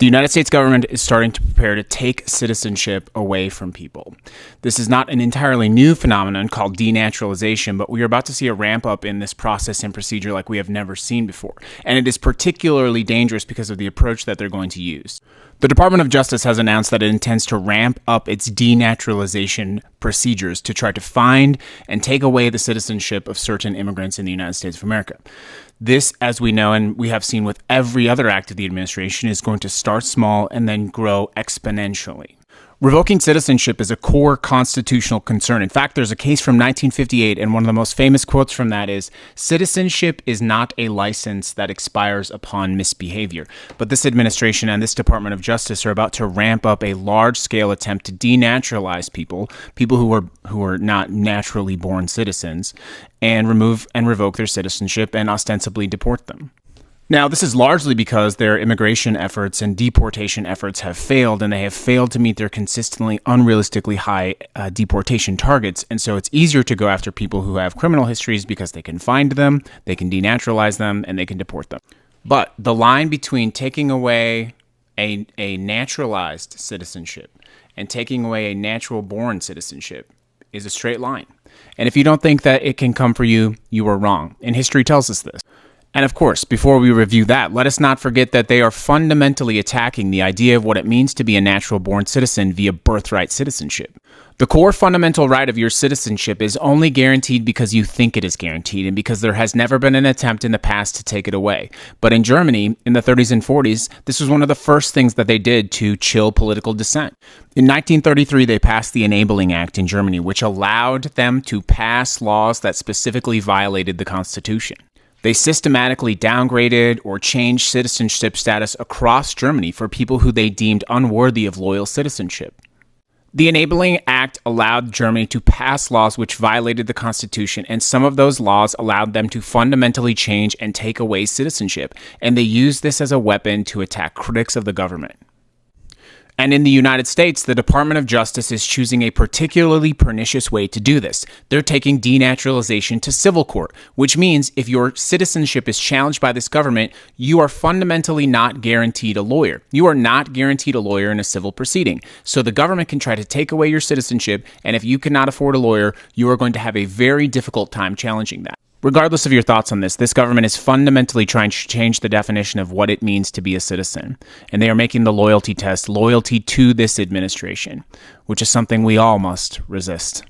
The United States government is starting to prepare to take citizenship away from people. This is not an entirely new phenomenon called denaturalization, but we are about to see a ramp up in this process and procedure like we have never seen before. And it is particularly dangerous because of the approach that they're going to use. The Department of Justice has announced that it intends to ramp up its denaturalization procedures to try to find and take away the citizenship of certain immigrants in the United States of America. This, as we know and we have seen with every other act of the administration, is going to start small and then grow exponentially. Revoking citizenship is a core constitutional concern. In fact, there's a case from 1958, and one of the most famous quotes from that is, "Citizenship is not a license that expires upon misbehavior." But this administration and this Department of Justice are about to ramp up a large-scale attempt to denaturalize people who are not naturally born citizens, and remove and revoke their citizenship and ostensibly deport them. Now, this is largely because their immigration efforts and deportation efforts have failed, and they have failed to meet their consistently unrealistically high deportation targets. And so it's easier to go after people who have criminal histories because they can find them, they can denaturalize them, and they can deport them. But the line between taking away a naturalized citizenship and taking away a natural-born citizenship is a straight line. And if you don't think that it can come for you, you are wrong. And history tells us this. And of course, before we review that, let us not forget that they are fundamentally attacking the idea of what it means to be a natural-born citizen via birthright citizenship. The core fundamental right of your citizenship is only guaranteed because you think it is guaranteed and because there has never been an attempt in the past to take it away. But in Germany, in the 30s and 40s, this was one of the first things that they did to chill political dissent. In 1933, they passed the Enabling Act in Germany, which allowed them to pass laws that specifically violated the Constitution. They systematically downgraded or changed citizenship status across Germany for people who they deemed unworthy of loyal citizenship. The Enabling Act allowed Germany to pass laws which violated the Constitution, and some of those laws allowed them to fundamentally change and take away citizenship, and they used this as a weapon to attack critics of the government. And in the United States, the Department of Justice is choosing a particularly pernicious way to do this. They're taking denaturalization to civil court, which means if your citizenship is challenged by this government, you are fundamentally not guaranteed a lawyer. You are not guaranteed a lawyer in a civil proceeding. So the government can try to take away your citizenship, and if you cannot afford a lawyer, you are going to have a very difficult time challenging that. Regardless of your thoughts on this government is fundamentally trying to change the definition of what it means to be a citizen. And they are making the loyalty test loyalty to this administration, which is something we all must resist.